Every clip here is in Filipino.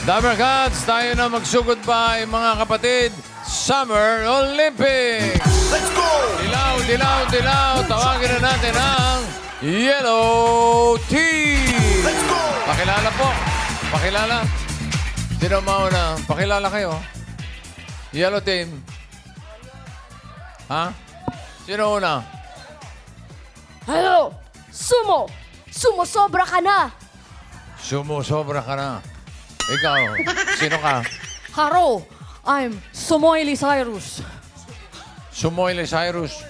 Dabber Cats, tayo na magsugod-bye mga kapatid. Summer Olympics! Let's go! Dilaw, dilaw, dilaw. Tawagin na natin ang Yellow Team. Let's go! Pakilala po. Pakilala. Sino mauna? Pakilala kayo. Yellow Team. Ha? Sino una? Hello! Sumo! Sumosobra ka na! Sumusobra ka na. Ikaw, sino ka? Haro! I'm Sumoily Cyrus. Sumoyle Cyrus.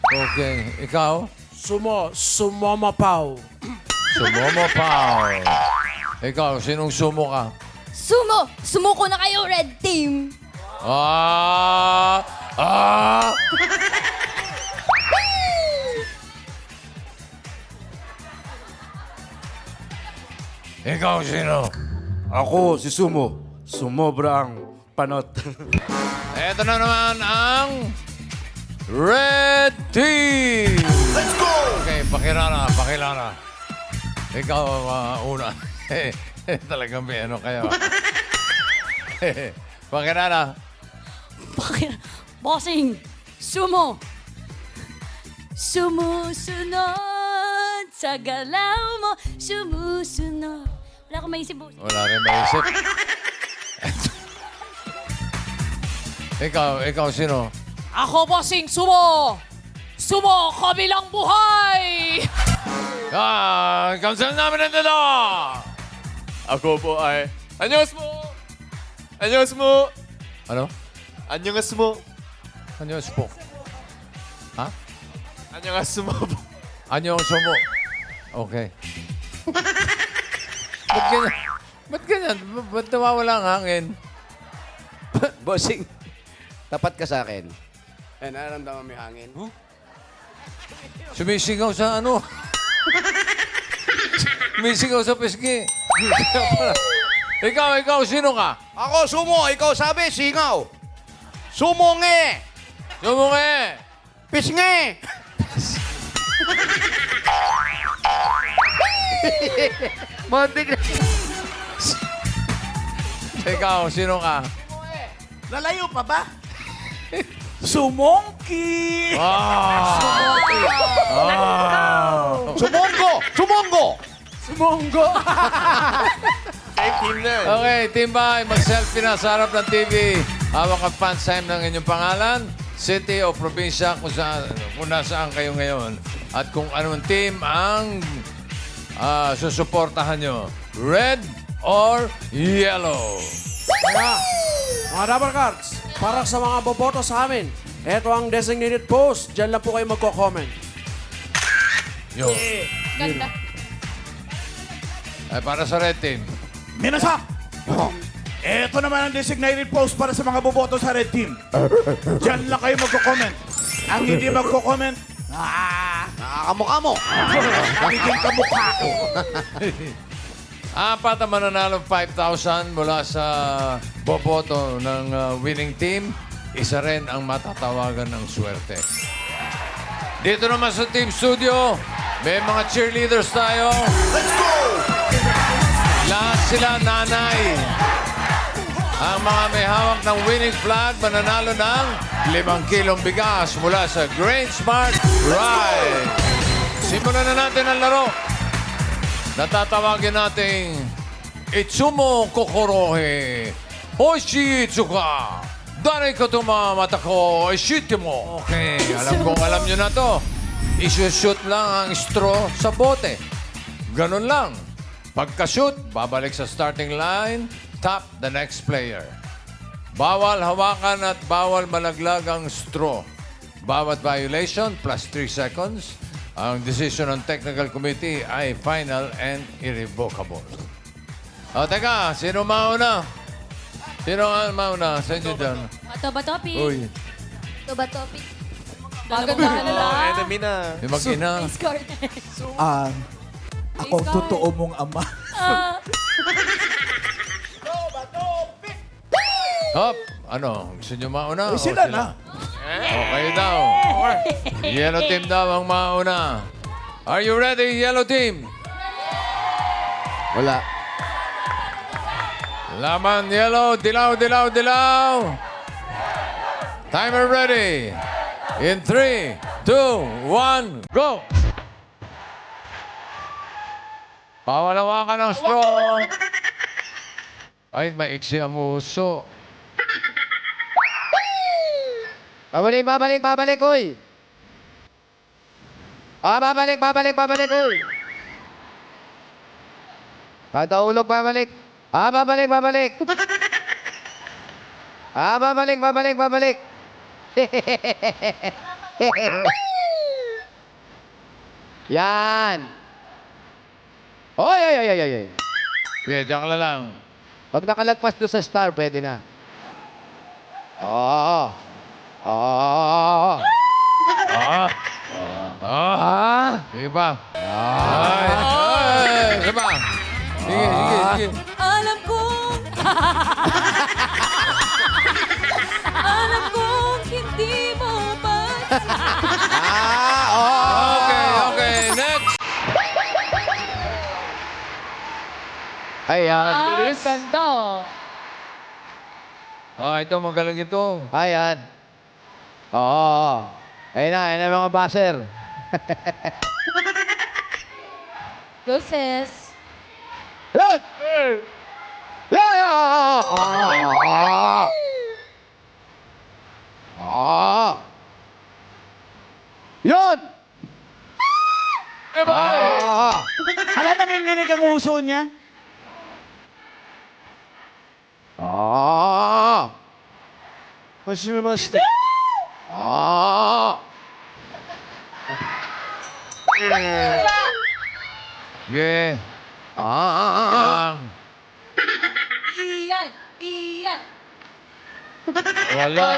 Okay. Ikaw? Sumomapaw. Sumomo Pao. Ikaw, sinong sumo ka? Sumo! Sumuko na kayo, Red Team! Ah! Ah! Ikaw, sino? Ako, si Sumo. Sumobra ang panot. Ito na naman ang Red Team! Let's go! Okay, pakilala, pakilala. Ikaw, una. Talagang may ano kayo. Pakilala. Bossing! Sumo! Sumusunod sa galaw mo. Sumusunod. Wala akong maisip. Wala rin maisip. Ikaw, sino? Ako, bossing, sumo! Sumo, kabilang buhay! Kamsal namin ang dalo! Ako po ay... Anyos mo! Anyos mo! Ano? Anyos mo! Ano yung spoke? Ha? Anyos mo! Ano yung sumo? Okay. Ba't ganyan? Ba't ganyan? Ba't nawawala ang hangin? Bossing, tapat ka sa akin. Eh, nararamdaman mo yung hangin? Sumisigaw sa ano? Sumisigaw sa piski. Ikaw, sino ka? Ako, sumo. Ikaw sabi, singaw. Sumonge. Sumungi! Pisnge. Montik na. Ikaw, sino ka? Lalayo pa ba? Sumongki! Ah! Sumongo. Sumongo. Sumongo! Same team na. Okay, Team Bay, mag-selfie na sa harap ng TV. Hawak ang fan sign ng inyong pangalan, city o probinsya kung nasaan kayo ngayon. At kung anong team ang susuportahan nyo. Red or yellow? Kaya, mga Dabber Cards, para sa mga boboto sa amin, eto ang designated post. Diyan lang po kayo magko-comment. Yo. Ganda. Ay, para sa red team. Minasak! Ito naman ang designated post para sa mga boboto sa Red Team. Diyan lang kayo magko-comment. Ang hindi magko-comment, Nakakamukha mo. nagiging kamukha ko. Apat ang mananalo 5,000 mula sa boboto ng winning team. Isa rin ang matatawagan ng swerte. Dito naman sa Team Studio, may mga cheerleaders tayo. Let's go! Lahat sila nanay. Ang mga may hawak ng winning flag mananalo ng 5 kilong bigas mula sa Grain Smart Ride. Simulan na natin ang laro. Natatawagin nating Itsumo Kokorohe Hoshi Itsuka Danay Katuma Matako Ishitimo. Okay, alam nyo na to. Isushoot lang ang straw sa bote. Ganun lang. Pagka-shoot, babalik sa starting line, tap the next player. Bawal hawakan at bawal malaglag ang straw. Bawat violation, plus 3 seconds. Ang decision ng technical committee ay final and irrevocable. O, teka, sino mauna? Sino ang mauna sa inyo dyan? Bato ba topic? Uy, Bato ba topic? Maganda na lang. Enemy na. yung mag-ina. Score. Ako totoo mong ama. Hop, ano? Gusto nyo mauna? Uy, sila na. Okay daw. Yellow team daw ang mauna. Are you ready, yellow team? Wala. Laman yellow, dilaw, dilaw, dilaw. Timer ready. In 3, 2, 1, go! Pawalawa ka ng straw. Ay, maiksi ang uso. Babalik, babalik, babalik, uy! Babalik, babalik, babalik, uy! Kada ulog, babalik. Babalik, babalik. Babalik, babalik, babalik. Yan. Oy, oy, oy, oy, oy. Sige, diyan ka na lang. Pag nakalagpas doon sa star, pwede na. Oo. Oo. Ah. Ah. Sige pa. Ay. Ay. Sige pa. Sige, sige, sige. Alam kong... Alam kong hindi mo ba... Okay, okay. Next. Ayan. Ganda. Oh, ito, magaling ito. Ayan. Oo. Ayun na mga baser. Go, sis. Yan! Yan! Yun! Hala, nanginginig ang uso niya. Kasi mas... Sige. Iyan! Iyan! Wala.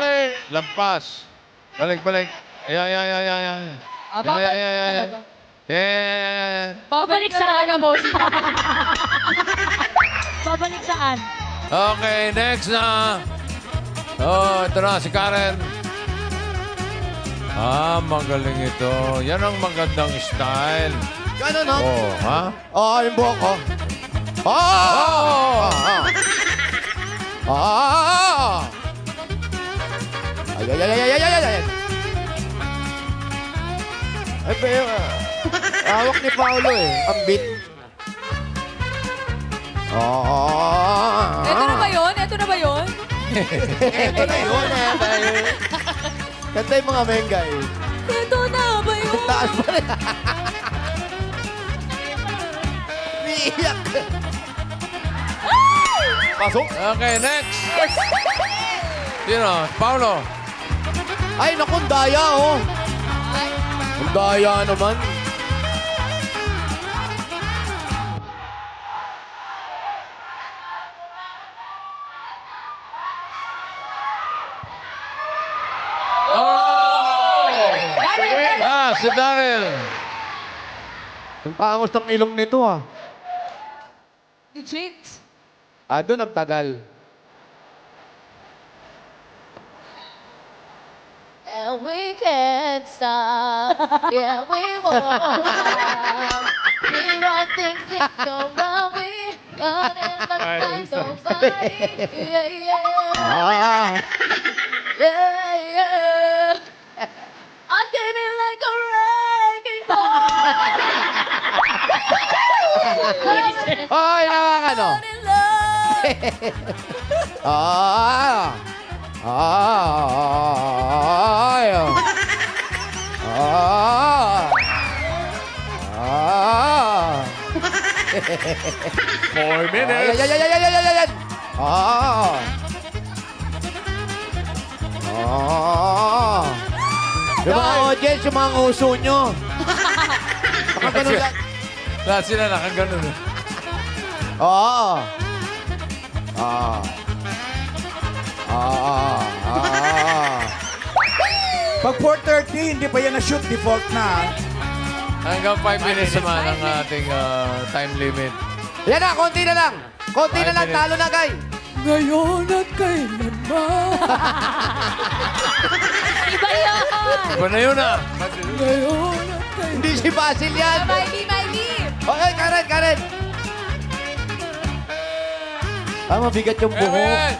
Lampas. Balik, balik. Ayan, ayan, ayan, ayan, ayan. Ayan, ayan, ayan, ayan. Ayan. Babalik saan, boss? Babalik saan? Okay, next na. Oh, ito na, si Karen. Ah, magaling ito. Yan ang magandang style. Gano'n, no? Oh, ha? Oo, yung buhok ko. Oh! Ay, ay, ay, ay, ay, ay, ay, ay. Ay, pero, hawak ni Paolo eh. Ang beat. Ito na ba yun? Ito na ba yun? Ito na yun eh. Kanta yung mga mengay. Ito na ba yun? Taas pa rin. Niiyak. Pasok. Okay, next. Sino? Paulo. Ay, naku, ang daya, oh. Ang daya naman. Ah, si Daryl. Ang pangos ng ilong nito, ah. Legit. Doon ang tagal. And we can't stop. Yeah, we won't stop. We run things that go wrong. We got it like nobody. Yeah, yeah. Yeah, yeah. I did it like a wrecking ball. Ay, nakakano. In love! Four minutes. Yan. Yung mga audience, yung mga uso nyo. Nakaganon lang. Lahat sila nakaganon. Oo. Pag 4:30, hindi pa yan na-shoot, default na. Hanggang 5 minutes naman ang ating time limit. Yan na, konti na lang. Konti na lang, talo na, guy. Ngayon at kailanman. Iba yan! Iba na yun ah. Ngayon at kailanman. Hindi si Basil yan. Miley, Miley. Okay, Karen. mabigat yung buhok. Ayan.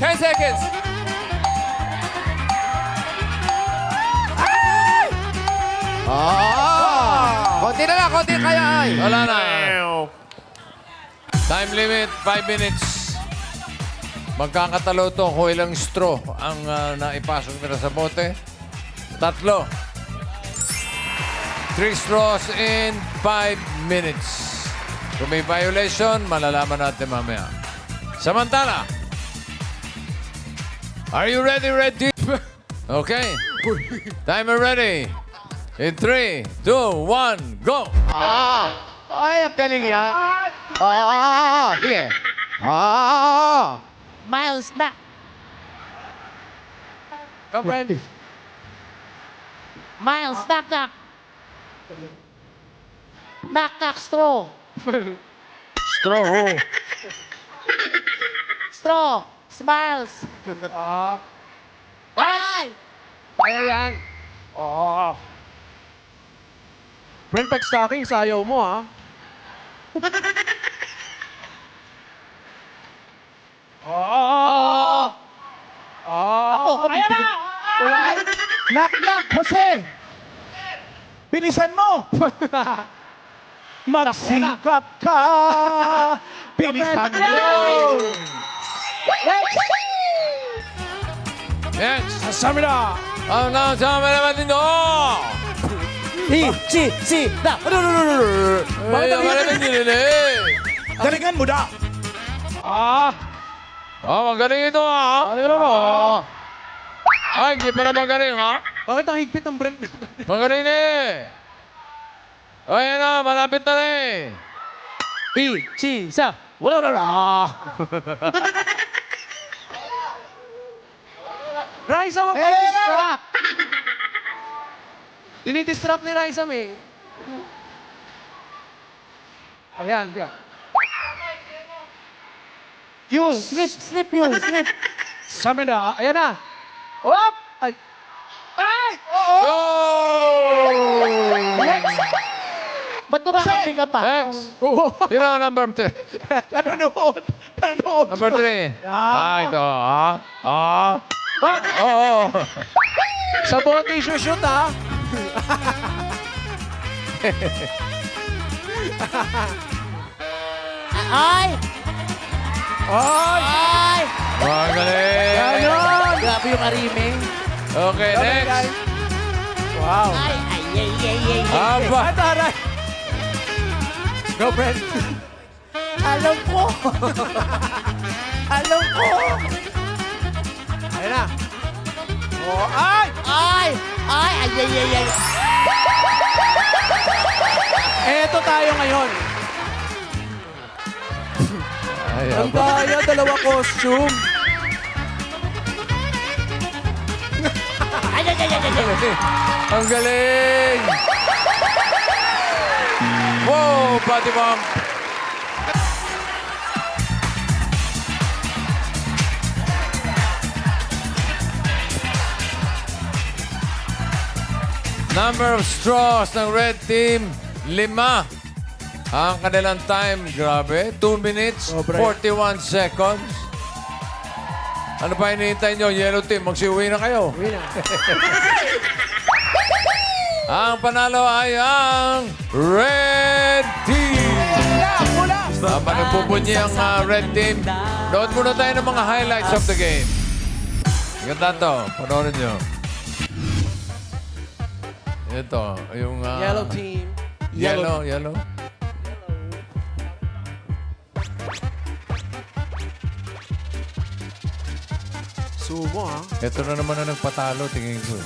10 seconds. Konti na lang, konti kaya ay. Wala na. Time limit, 5 minutes. Magkakatalo to kung ilang straw ang naipasok nila sa bote. 3. 3 straws in 5 minutes. Kung may violation, malalaman natin mamaya. Samantala, are you ready, Red Team? Okay. Timer ready. In 3, 2, 1, go! Ay, ang galing yan. Sige. Miles, back. Go, friend. Miles, back, back. Back, back, straw. Straw. Smiles. Ay! Kaya yan. Oo. Friend, pag stocking, sayaw mo, ha? Ayan na! Knock, knock, Jose! Bilisan mo! Magsikap ka! Bilisan mo! Next! Samira! Ang nasama naman dito! Na. Ay, ang maraming nilili! Galingan mo na! Magaling ito, ha? Ano mo? Ay, hindi pa na magaling, ha? Bakit ang higpit ng brand? Magaling na eh! Ayan na, malapit na eh! Raisa, wag ka distract! Dinidistract ni Raisa, eh. Ayan, diyan. Yun! Slip yun, slip. Samira, ayan na! Op! Ay! Ba't nakakaping ka pa? Next! Sino ang number 3? Nanonood! Nanonood! Number 3. Ito, ha? Oo. Sa bote shoot, ha? Ay! Ay! Ay! Magaling! Ganon! Grabe yung ariming. Okay, next! Wow! Ay, ay, ay, ay, ay. Aba! Ay, taray! Go, friend! Alam ko. Alam ko. Ayan na! Oh, ay! Ay! Ay, ay, ay, ay, ay. Eto tayo ngayon. Ay, Ang aba. daya, dalawa costume. Ay, ay, ay, ay, ay. Ang galing! Wow, body bump! Number of straws ng red team, 5. Ang kanilang time, grabe, 2 minutes, Sobra. 41 seconds. Ano pa hinihintay nyo? Yellow team, magsiuwi na kayo. Uwi na. Ang panalo ay ang red team. Habang nagpupunyi ang red team, nood muna tayo ng mga highlights of the game. Ganda to, panoorin nyo. Ito, yung... Yellow team. Yellow. Sumo, ha? Ito na naman na nagpatalo, tingin ko.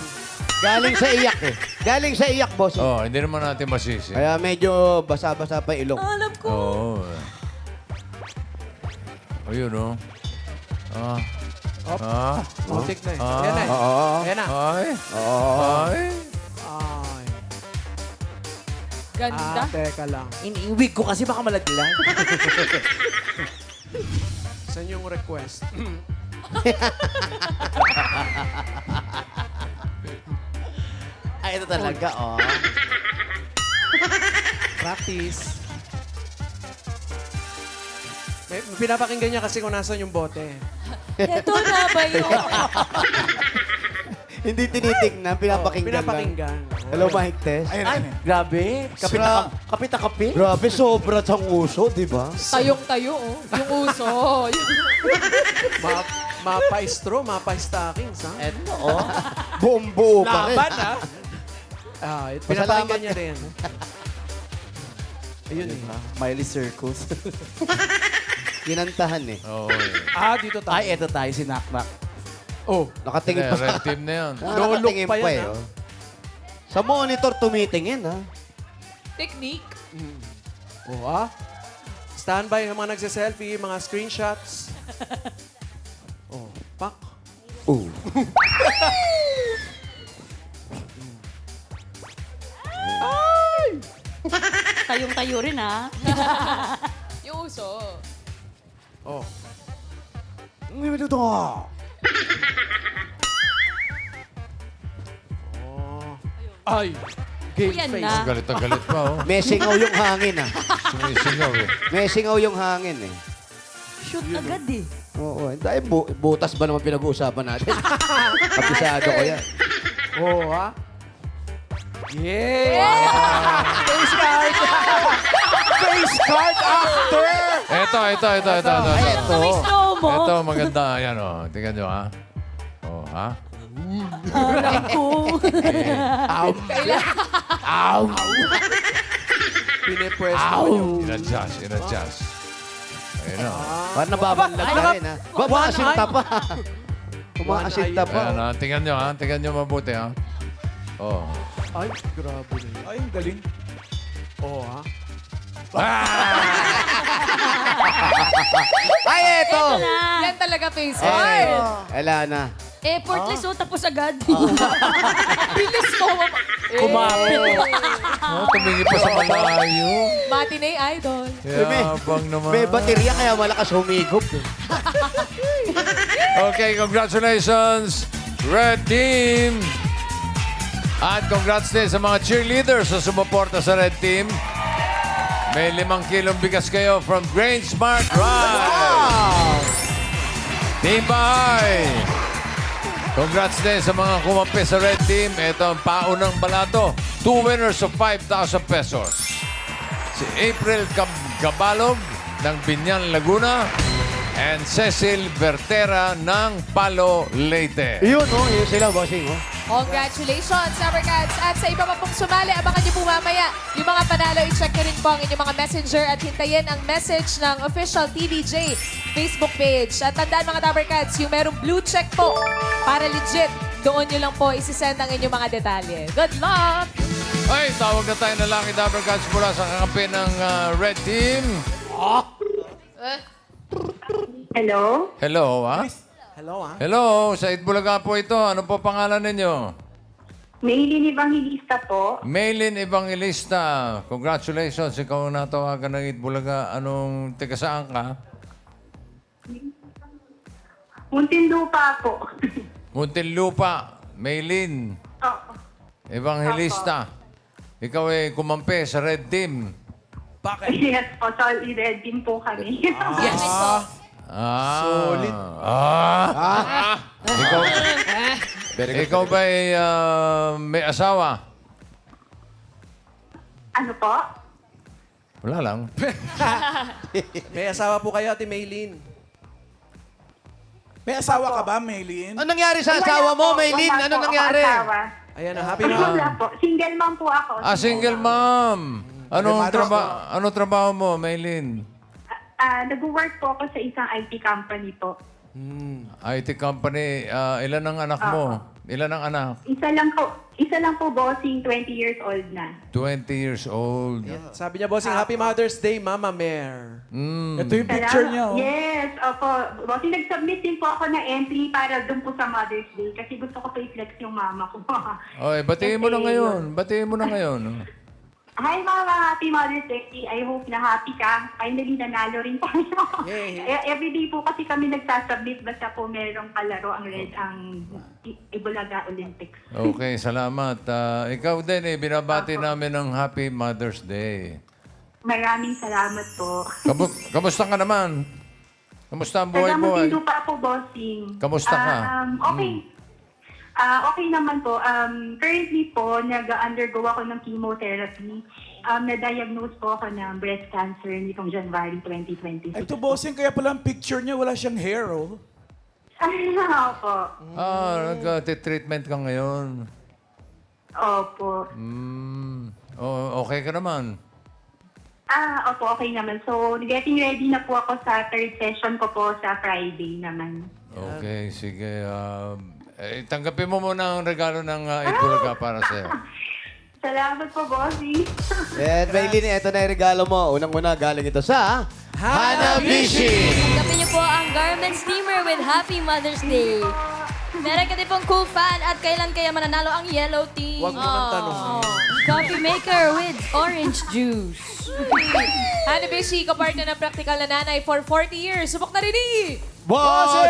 Galing sa iyak eh. Galing sa iyak, boss. Oh, hindi naman natin masisi. Kaya medyo basa-basa pa yung ilong. Alam ko. Oo. Ayun, oh. Putik na eh. Ah. Ayan na eh. Oo. Ayan na. Ay. Oo. Ay. Ay. Ganda. Teka lang. Iniiwig ko kasi baka malaglag. Saan yung request? Ay, ito talaga, oh. Practice. Pinapakinggan niya kasi kung nasan yung bote. Ito na ba yun? Hindi tinitignan, pinapakinggan lang. Pinapakinggan. Hello, Mike Tess. Ayun, Ay, ayun. grabe. Kapit na kapit. Na kapit. Grabe, sobra siyang uso, di ba? Tayong-tayo, oh. Yung uso. Mapa-istro, mapa-stockings, ha? Eto, oh. Buong buo pa rin. Laban, ha? Pinapakinggan niya rin. Ayun eh. Miley Circus. Kinantahan eh. Oo. Dito tayo. Ay, eto tayo, si Naknak. Oh, Nakatingin pa sa... Red team na yan. Lolok Nakatingin pa yan, eh, ha? oh. Sa monitor tumitingin, ha? Technique. Oh, ha? Standby ng mga nagsiselfie, mga screenshots. Oh, pak. Oo. Tayong-tayo rin, ha? Yung uso. Oh. Oh. Ay, game Yan face. na. Galit na galit pa, oh. May singaw yung hangin, ha? Sumisingaw, eh. May singaw yung hangin, eh. Shoot agad, eh. Oo, dahil butas ba naman pinag-uusapan natin? Kapisado ko yan. Oh, ha? Yeah! Face card! Face card after! Ito. Ito. May slow mo. Ito, maganda. Ayan, oh. Tingnan nyo, ha? Oh, ha? Pinepwesto mo yung... In-adjust. Ayun, oh. Parang nababanlag na rin, ha? Kumaasinta pa. Kumaasinta pa. Ayan, ha? Tingnan nyo, ha? Tingnan nyo mabuti, ha? Oh. Ay, grabe na yun. Ay, ang galing. Oh, ha? Ay, ito! Yan talaga face Ay, card. wala na. Effortless, oh, tapos agad. Bilis ko. Kumapit. Oh, tumingin pa sa malayo. Matinee idol. Yabang naman. May baterya kaya malakas humigop. Okay, congratulations, Red Team! At congrats din sa mga cheerleaders na sumuporta sa Red Team. May 5 kilong bigas kayo from Grain Smart Ride! Team Bahay! Congrats din sa mga kumampi sa Red Team. Ito ang paunang balato. 2 winners of 5,000 pesos. Si April Gabalog ng Binyan, Laguna and Cecil Vertera ng Palo, Leyte. Yun, oh. Yun sila, bossing, oh. Congratulations, Sabercats! At sa iba pa pong sumali, abangan niyo po mamaya. Yung mga panalo, i-check nyo rin po ang inyong mga messenger at hintayin ang message ng official TVJ Facebook page. At tandaan mga Sabercats, yung merong blue check po para legit, doon nyo lang po isisend ang inyong mga detalye. Good luck! Ay, tawag na tayo na lang Dabber Cats mula sa kakampi ng Red Team. Hello? Hello, ha? Hello, ha? Hello, sa Itbulaga po ito. Ano po pangalan ninyo? Maylin Evangelista po. Maylin Evangelista. Congratulations. Ikaw ang natawagan ng Itbulaga. Anong taga saan ka? Muntinlupa po. Muntinlupa. Maylin Oo. Evangelista. Ikaw ay kumampi sa Red Team. Yes po, solid din po kami. Yes po. Solid. Ikaw ba ay may asawa? Ano po? Wala lang. May asawa po kayo, Ate Maylin. May asawa ka ba, Maylin? Ano nangyari sa asawa mo, Maylin? Wala Ano po ako nangyari? asawa. Ayan, happy Ay, na. wala po. Single mom po ako. Single mom. Anong trabaho mo, Maylin? Nag-work po ako sa isang IT company po. IT company. Ilan ang anak mo? Ilan ang anak? Isa lang po bossing, 20 years old na. 20 years old. Sabi niya, bossing, Happy Mother's Day, Mama Mare. Ito yung picture niya, oh. Yes, opo. Bossing, nag-submit din po ako ng entry para dun po sa Mother's Day kasi gusto ko pa i-flex yung mama ko. Okay, batiin mo na ngayon. Batiin mo na ngayon. Hi Mama, Happy Mother's Day. I hope na happy ka. Finally, nanalo rin tayo. Everyday po kasi kami nagsasubmit basta po merong palaro ang Ibulaga Olympics. Okay, salamat. Ikaw din binabati namin ng Happy Mother's Day. Maraming salamat po. Kamusta ka naman? Kamusta ang Taga buhay-buhay? Muntinlupa po, bossing. Kamusta ka? Okay. Okay naman po. Currently po, nag-undergo ako ng chemotherapy. Na-diagnose po ako ng breast cancer nitong January 2026. Ito, bossing, kaya pala ang picture niya, wala siyang hair, oh. Opo. Nag-treatment ka ngayon. Opo. Okay ka naman. Opo, okay naman. So, getting ready na po ako sa third session ko po sa Friday naman. Okay, sige. Tanggapin mo muna ang regalo ng Itbulaga para sa'yo. Salamat po, bossy. And Maylin, eto na yung regalo mo. Unang-una, galing ito sa Hanabishi! Tanggapin niyo po ang garment steamer with Happy Mother's Day. Meron ka din pong cool fan at kailan kaya mananalo ang yellow tea? Huwag mo nang tanong. Coffee maker with orange juice. Hanabishi, kapartner ng practical na nanay for 40 years. Subok na rin Bossing!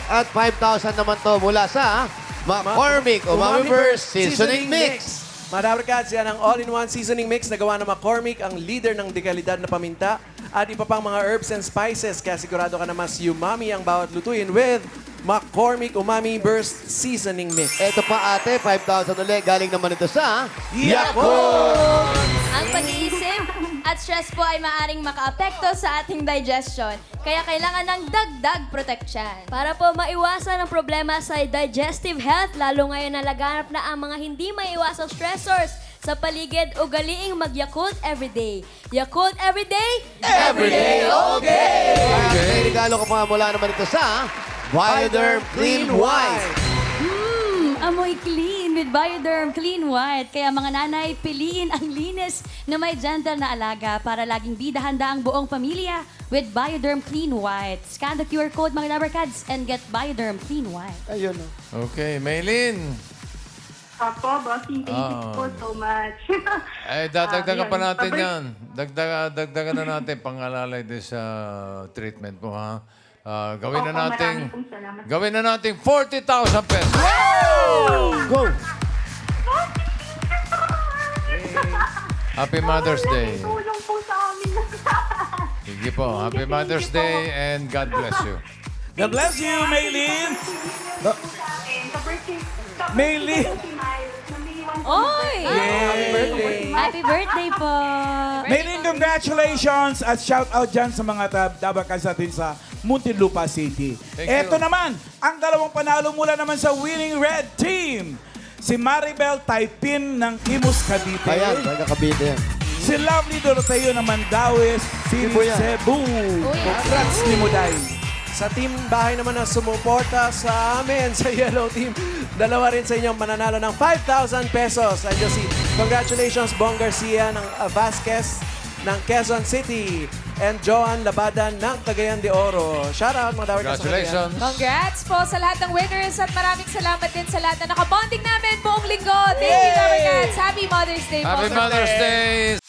At 5,000 naman to mula sa McCormick Umami Burst Seasoning Mix. Mga Dabarkads, yan ang all-in-one seasoning mix na gawa ng McCormick, ang leader ng dekalidad na paminta at iba pang mga herbs and spices. Kaya sigurado ka na mas umami ang bawat lutuin with McCormick Umami Burst Seasoning Mix. Eto pa ate, 5,000 ulit. Galing naman ito sa Yakult! Ang pag-iisip at stress po ay maaring makaapekto sa ating digestion. Kaya kailangan ng dagdag protection. Para po maiwasan ang problema sa digestive health, lalo ngayon na laganap na ang mga hindi maiwasang stressors sa paligid, ugaliing mag-Yakult everyday. Yakult everyday, Everyday, okay! May regalo ko pa mula naman ito sa Bioderm Clean White. Amoy clean with Bioderm Clean White. Kaya mga nanay, piliin ang linis na may gentle na alaga para laging bidahanda ang buong pamilya with Bioderm Clean White. Scan the QR code mga Dabarkads and get Bioderm Clean White. Ayun. Okay, Maylin. Opo, bossy. Thank you po so much. Dadagdagan pa natin Pabrik- yan. Dagdagan na natin pang-alalay din sa treatment mo, ha? Gawin na Opo, natin. maraming pong salamat. Gawin na natin 40,000 pesos. Go! Happy Mother's Day. Tulong po sa amin. Sige po. Happy Mother's Day and God bless you. God bless you, Maylin. Sa birthday. Maylin. Oy! Happy birthday po! Maylin, congratulations at shout out dyan sa mga Dabarkads natin sa Muntinlupa City. Thank Eto you. naman, ang dalawang panalo mula naman sa winning red team. Si Maribel Taipin ng Imus Cavite. Ayan, nagkakabite yan. Si Lovely Doroteo ng Mandaue City, Cebu yan. Cebu. Congrats ni Muday. Sa team bahay naman na sumuporta sa amin sa Yellow Team, dalawa rin sa inyong mananalo ng 5,000 pesos. Andiyo si congratulations Bong Garcia ng Vasquez ng Quezon City and Joan Labadan ng Cagayan de Oro. Shout out mga Dabarkads sa Cagayan. Congratulations. Congrats po sa lahat ng winners at maraming salamat din sa lahat na nakabonding namin buong linggo. Thank you, Dabarkads. Happy Mother's Day po. Happy Mother's Day